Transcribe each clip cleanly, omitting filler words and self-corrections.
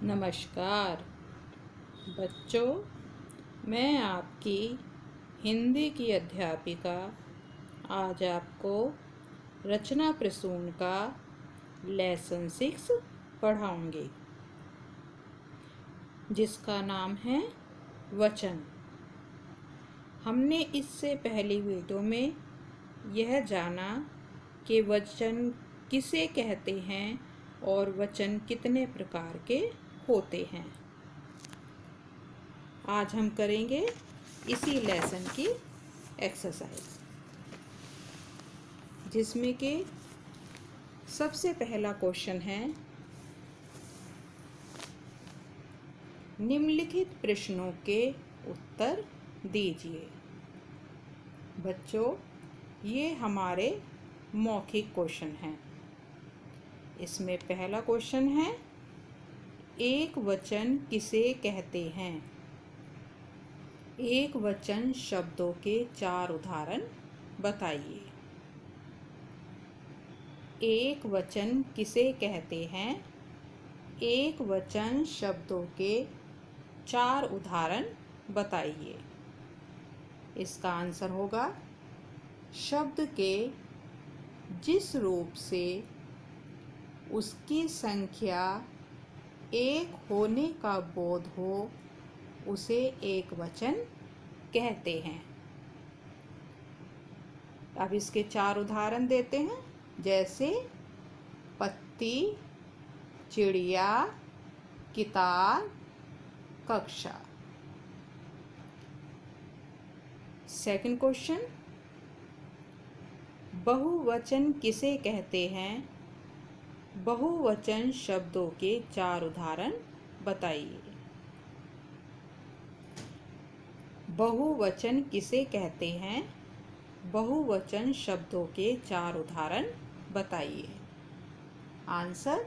नमस्कार बच्चों, मैं आपकी हिंदी की अध्यापिका आज आपको रचना प्रसून का लेसन 6 पढ़ाऊंगी, जिसका नाम है वचन। हमने इससे पहली वीडियो में यह जाना कि वचन किसे कहते हैं और वचन कितने प्रकार के होते हैं। आज हम करेंगे इसी लेसन की एक्सरसाइज, जिसमें कि सबसे पहला क्वेश्चन है, निम्नलिखित प्रश्नों के उत्तर दीजिए। बच्चों, ये हमारे मौखिक क्वेश्चन हैं। इसमें पहला क्वेश्चन है, एक वचन किसे कहते हैं? एक वचन शब्दों के 4 उदाहरण बताइए। एक वचन किसे कहते हैं? एक वचन शब्दों के 4 उदाहरण बताइए। इसका आंसर होगा, शब्द के जिस रूप से उसकी संख्या एक होने का बोध हो उसे एक वचन कहते हैं। अब इसके 4 उदाहरण देते हैं, जैसे पत्ती, चिड़िया, किताब, कक्षा। सेकंड क्वेश्चन, बहुवचन किसे कहते हैं? बहुवचन शब्दों के 4 उदाहरण बताइए। बहुवचन किसे कहते हैं? बहुवचन शब्दों के 4 उदाहरण बताइए। आंसर,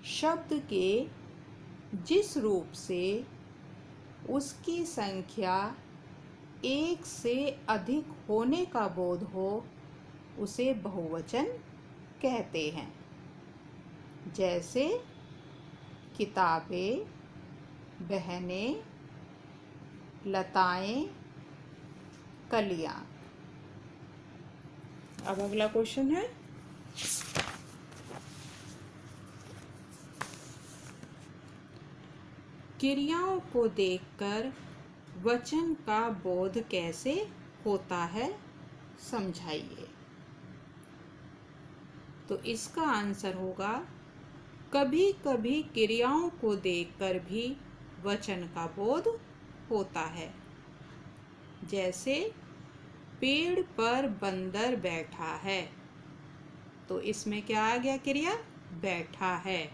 शब्द के जिस रूप से उसकी संख्या एक से अधिक होने का बोध हो उसे बहुवचन कहते हैं। जैसे किताबें, बहनें, लताएं, कलियां। अब अगला क्वेश्चन है, क्रियाओं को देखकर वचन का बोध कैसे होता है, समझाइए। तो इसका आंसर होगा, कभी कभी क्रियाओं को देखकर भी वचन का बोध होता है। जैसे पेड़ पर बंदर बैठा है, तो इसमें क्या आ गया? क्रिया बैठा है।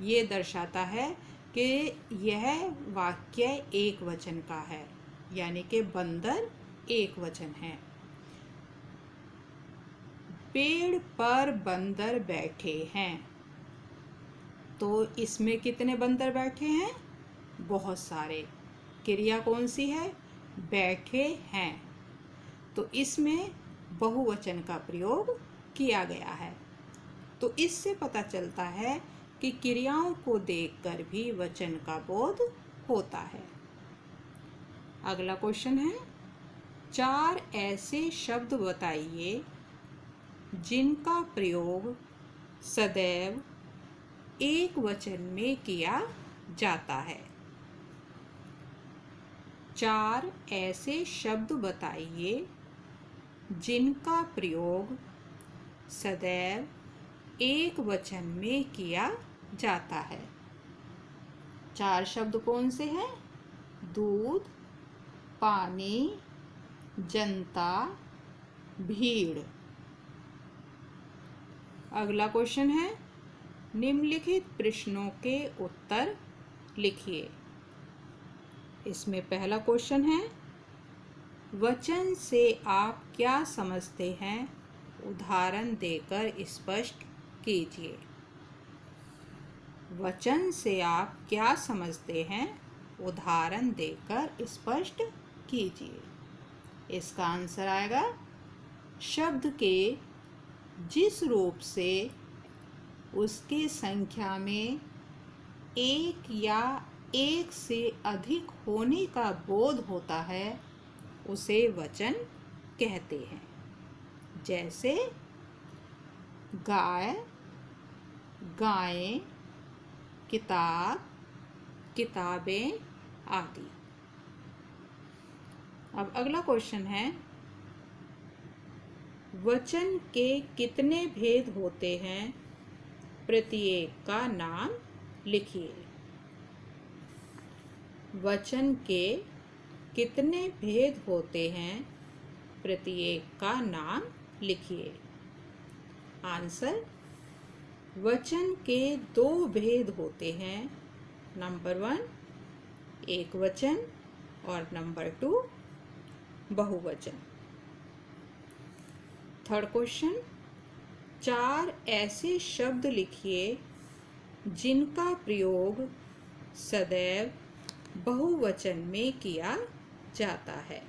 ये दर्शाता है कि यह वाक्य एक वचन का है, यानी कि बंदर एक वचन है। पेड़ पर बंदर बैठे हैं, तो इसमें कितने बंदर बैठे हैं? बहुत सारे। क्रिया कौन सी है? बैठे हैं। तो इसमें बहुवचन का प्रयोग किया गया है। तो इससे पता चलता है कि क्रियाओं को देखकर भी वचन का बोध होता है। अगला क्वेश्चन है, 4 ऐसे शब्द बताइए जिनका प्रयोग सदैव एक वचन में किया जाता है। 4 ऐसे शब्द बताइए जिनका प्रयोग सदैव एक वचन में किया जाता है। 4 शब्द कौन से हैं? दूध, पानी, जनता, भीड़। अगला क्वेश्चन है, निम्नलिखित प्रश्नों के उत्तर लिखिए। इसमें पहला क्वेश्चन है, वचन से आप क्या समझते हैं? उदाहरण देकर स्पष्ट कीजिए। वचन से आप क्या समझते हैं? उदाहरण देकर स्पष्ट कीजिए। इसका आंसर आएगा, शब्द के जिस रूप से उसकी संख्या में एक या एक से अधिक होने का बोध होता है उसे वचन कहते हैं। जैसे गाय, गायें, किताब, किताबें आदि। अब अगला क्वेश्चन है, वचन के कितने भेद होते हैं? प्रत्येक का नाम लिखिए। वचन के कितने भेद होते हैं? प्रत्येक का नाम लिखिए। आंसर, वचन के दो भेद होते हैं। नंबर 1 एक वचन और नंबर 2 बहुवचन। थर्ड क्वेश्चन, 4 ऐसे शब्द लिखिए जिनका प्रयोग सदैव बहुवचन में किया जाता है।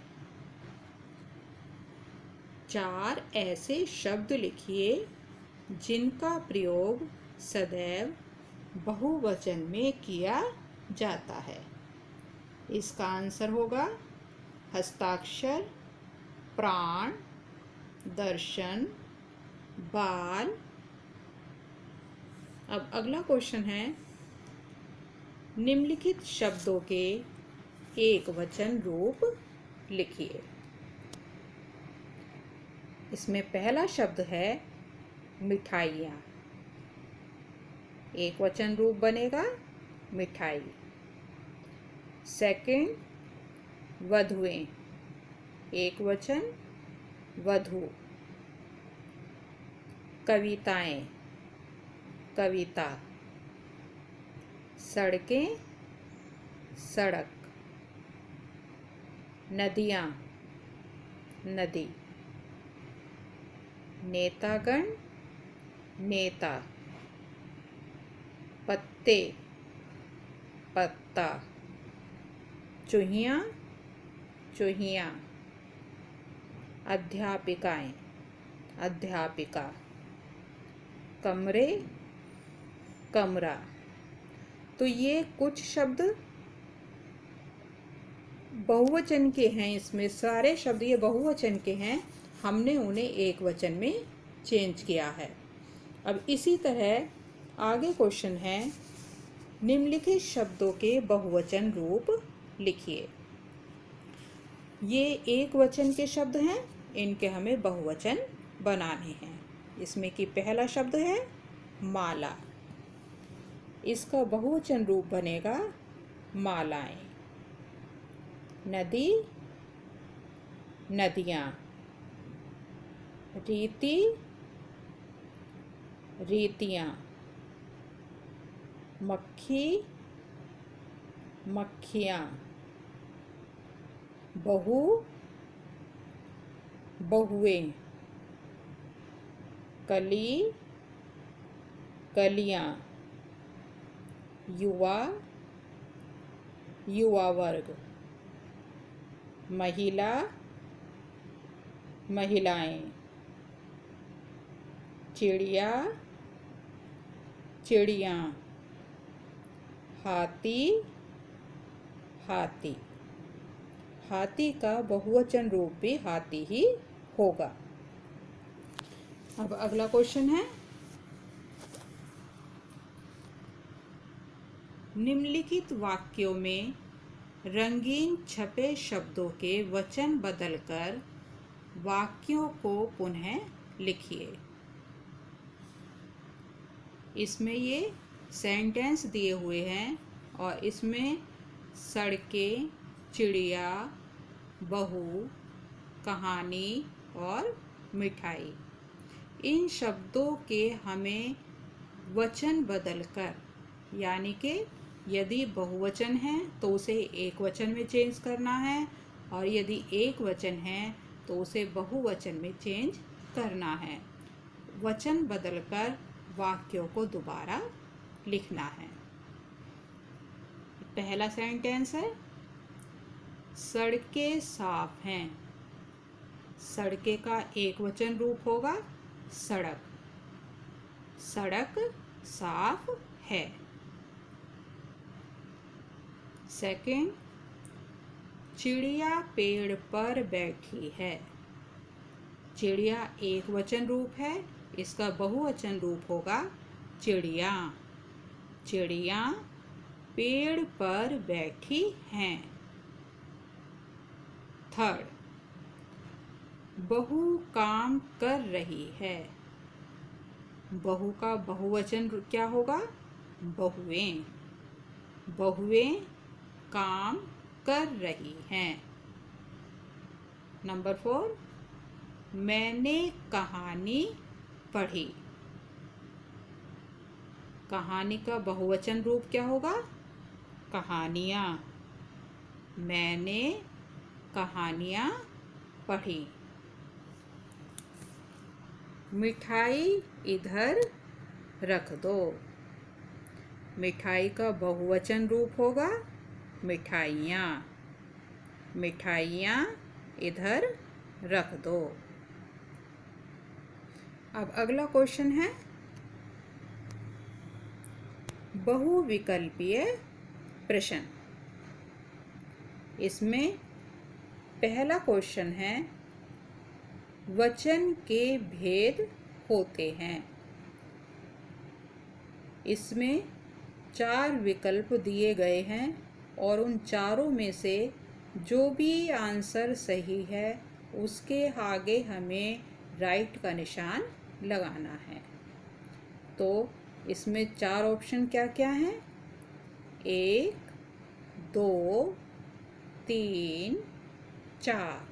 4 ऐसे शब्द लिखिए जिनका प्रयोग सदैव बहुवचन में किया जाता है। इसका आंसर होगा हस्ताक्षर, प्राण, दर्शन, बाल। अब अगला क्वेश्चन है, निम्नलिखित शब्दों के एक वचन रूप लिखिए। इसमें पहला शब्द है मिठाइयाँ। एक वचन रूप बनेगा मिठाई। सेकंड, वधुएं। एक वचन वधु। कविताएं, कविता। सड़कें, सड़क। नदियाँ, नदी। नेतागण, नेता। पत्ते, पत्ता। चूहियाँ, चूहियाँ। अध्यापिकाएं, अध्यापिका। कमरे, कमरा। तो ये कुछ शब्द बहुवचन के हैं। इसमें सारे शब्द ये बहुवचन के हैं, हमने उन्हें एक वचन में चेंज किया है। अब इसी तरह आगे क्वेश्चन है, निम्नलिखित शब्दों के बहुवचन रूप लिखिए। ये एक वचन के शब्द हैं, इनके हमें बहुवचन बनाने हैं। इसमें कि पहला शब्द है माला। इसका बहुवचन रूप बनेगा मालाएं। नदी, नदियाँ। रीति, रीतियाँ। मक्खी, मक्खियाँ। बहू, बहुएं। कली, कलियाँ। युवा, युवा वर्ग। महिला, महिलाएं। चिड़िया, चिड़ियाँ। हाथी, हाथी। हाथी का बहुवचन रूप भी हाथी ही होगा। अब अगला क्वेश्चन है, निम्नलिखित वाक्यों में रंगीन छपे शब्दों के वचन बदलकर वाक्यों को पुनः लिखिए। इसमें ये सेंटेंस दिए हुए हैं और इसमें सड़कें, चिड़िया, बहू, कहानी और मिठाई, इन शब्दों के हमें वचन बदलकर, यानी कि यदि बहुवचन है तो उसे एक वचन में चेंज करना है, और यदि एक वचन है तो उसे बहुवचन में चेंज करना है। वचन बदलकर वाक्यों को दोबारा लिखना है। पहला सेंटेंस है, सड़कें साफ हैं। सड़कें का एक वचन रूप होगा सड़क। सड़क साफ है। सेकंड, चिड़िया पेड़ पर बैठी है। चिड़िया एक वचन रूप है, इसका बहुवचन रूप होगा चिड़िया। चिड़िया पेड़ पर बैठी हैं। थर्ड, बहू काम कर रही है। बहू का बहुवचन क्या होगा? बहुएं। बहुएं काम कर रही हैं। नंबर 4, मैंने कहानी पढ़ी। कहानी का बहुवचन रूप क्या होगा? कहानियाँ। मैंने कहानियाँ पढ़ी। मिठाई इधर रख दो। मिठाई का बहुवचन रूप होगा मिठाइयाँ। मिठाइयाँ इधर रख दो। अब अगला क्वेश्चन है बहुविकल्पीय प्रश्न। इसमें पहला क्वेश्चन है वचन के भेद होते हैं। इसमें 4 विकल्प दिए गए हैं और उन चारों में से जो भी आंसर सही है उसके आगे हमें राइट का निशान लगाना है। तो इसमें 4 ऑप्शन क्या क्या हैं? 1, 2, 3, 4।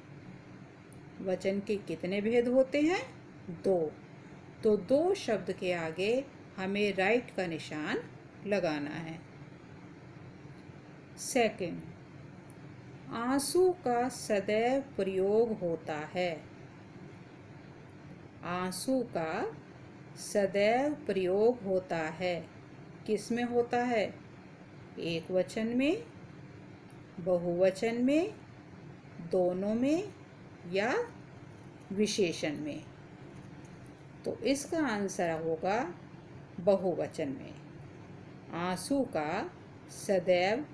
वचन के कितने भेद होते हैं? 2। तो 2 शब्द के आगे हमें राइट का निशान लगाना है। सेकंड, आंसू का सदैव प्रयोग होता है। आंसू का सदैव प्रयोग होता है। किस में होता है? एक वचन में, बहुवचन में, दोनों में या विशेषण में। तो इसका आंसर होगा बहुवचन में। आंसू का सदैव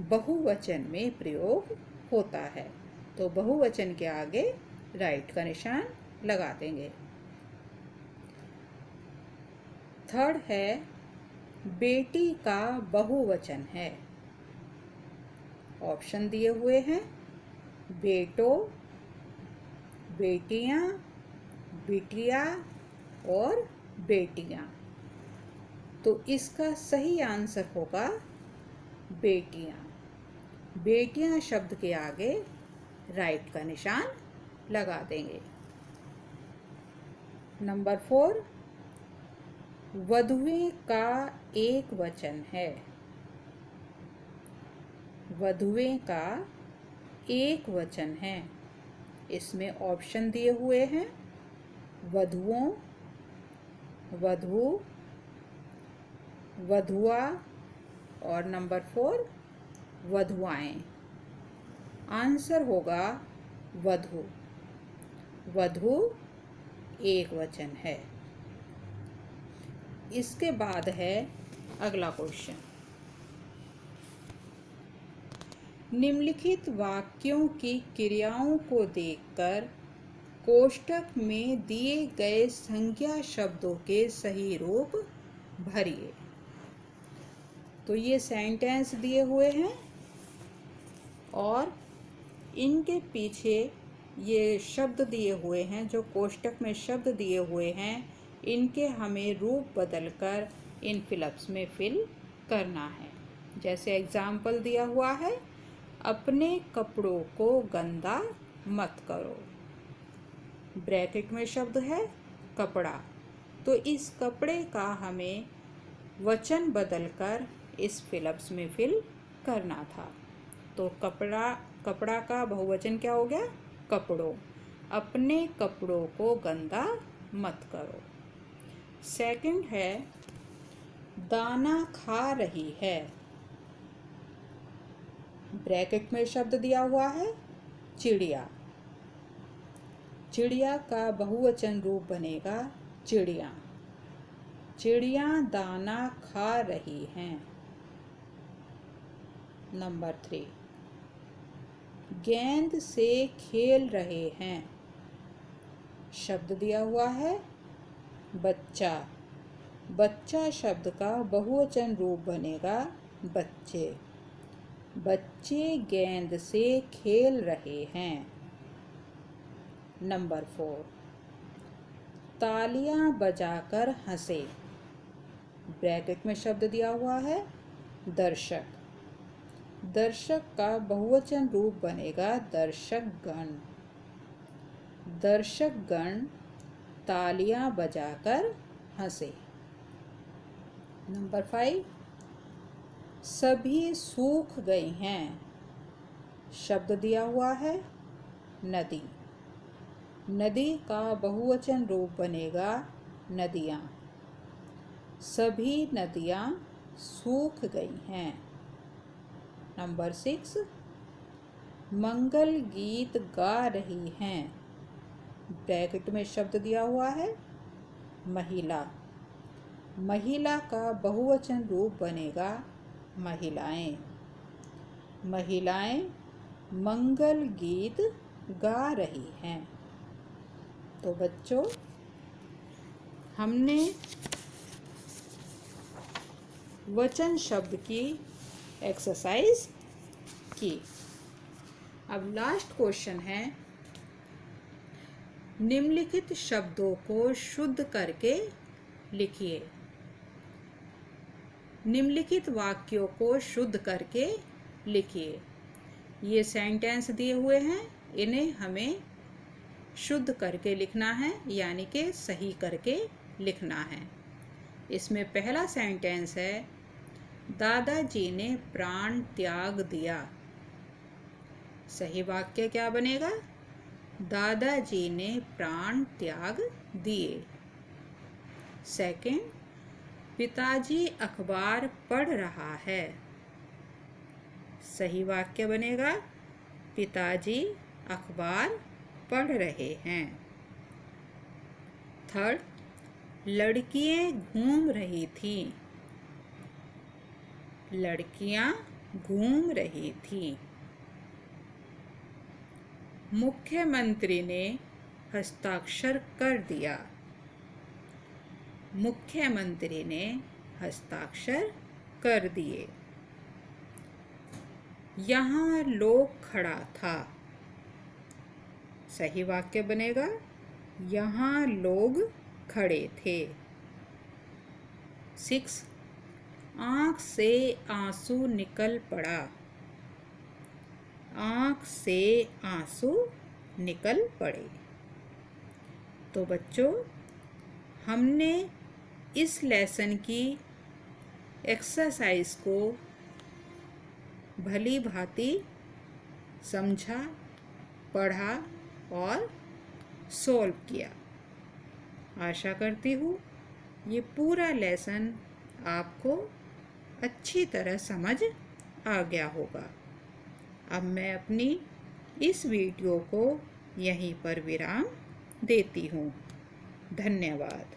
बहुवचन में प्रयोग होता है। तो बहुवचन के आगे राइट का निशान लगा देंगे। थर्ड है बेटी का बहुवचन है। ऑप्शन दिए हुए हैं बेटो, बेटियां, बिटिया और बेटियां। तो इसका सही आंसर होगा बेटियां। बेटियां शब्द के आगे राइट का निशान लगा देंगे। नंबर 4, वधुएं का एक वचन है। वधुएं का एक वचन है। इसमें ऑप्शन दिए हुए हैं वधुओं, वधू, वधुआ और नंबर 4 वधुआएं। आंसर होगा वधू। वधू एक वचन है। इसके बाद है अगला क्वेश्चन। निम्नलिखित वाक्यों की क्रियाओं को देखकर कोष्ठक में दिए गए संज्ञा शब्दों के सही रूप भरिए। तो ये सेंटेंस दिए हुए हैं और इनके पीछे ये शब्द दिए हुए हैं। जो कोष्ठक में शब्द दिए हुए हैं इनके हमें रूप बदलकर इन फिलअप्स में फिल करना है। जैसे एग्जाम्पल दिया हुआ है, अपने कपड़ों को गंदा मत करो। ब्रैकेट में शब्द है कपड़ा, तो इस कपड़े का हमें वचन बदलकर इस फिलअप्स में फिल करना था। तो कपड़ा का बहुवचन क्या हो गया? कपड़ों। अपने कपड़ों को गंदा मत करो। सेकंड है दाना खा रही है। ब्रैकेट में शब्द दिया हुआ है चिड़िया। चिड़िया का बहुवचन रूप बनेगा चिड़िया। चिड़िया दाना खा रही हैं। नंबर 3, गेंद से खेल रहे हैं। शब्द दिया हुआ है बच्चा। बच्चा शब्द का बहुवचन रूप बनेगा बच्चे। बच्चे गेंद से खेल रहे हैं। नंबर 4, तालियां बजाकर हंसे। ब्रैकेट में शब्द दिया हुआ है दर्शक। दर्शक का बहुवचन रूप बनेगा दर्शकगण। दर्शकगण तालियां बजाकर हंसे। नंबर 5, सभी सूख गई हैं। शब्द दिया हुआ है नदी। नदी का बहुवचन रूप बनेगा नदियाँ। सभी नदियाँ सूख गई हैं। नंबर 6, मंगल गीत गा रही हैं। ब्रैकेट में शब्द दिया हुआ है महिला। महिला का बहुवचन रूप बनेगा महिलाएं। महिलाएं मंगल गीत गा रही हैं। तो बच्चों, हमने वचन शब्द की एक्सरसाइज की। अब लास्ट क्वेश्चन है, निम्नलिखित शब्दों को शुद्ध करके लिखिए। निम्नलिखित वाक्यों को शुद्ध करके लिखिए। ये सेंटेंस दिए हुए हैं, इन्हें हमें शुद्ध करके लिखना है, यानी कि सही करके लिखना है। इसमें पहला सेंटेंस है, दादाजी ने प्राण त्याग दिया। सही वाक्य क्या बनेगा? दादाजी ने प्राण त्याग दिए। सेकंड, पिताजी अखबार पढ़ रहा है। सही वाक्य बनेगा, पिताजी अखबार पढ़ रहे हैं। थर्ड, लड़कियां घूम रही थीं। लड़कियां घूम रही थीं। मुख्यमंत्री ने हस्ताक्षर कर दिया। मुख्यमंत्री ने हस्ताक्षर कर दिए। यहाँ लोग खड़ा था। सही वाक्य बनेगा, यहाँ लोग खड़े थे। 6, आँख से आंसू निकल पड़ा। आँख से आंसू निकल पड़े। तो बच्चों, हमने इस लेसन की एक्सरसाइज को भली भांति समझा, पढ़ा और सॉल्व किया। आशा करती हूँ ये पूरा लेसन आपको अच्छी तरह समझ आ गया होगा। अब मैं अपनी इस वीडियो को यहीं पर विराम देती हूँ। धन्यवाद।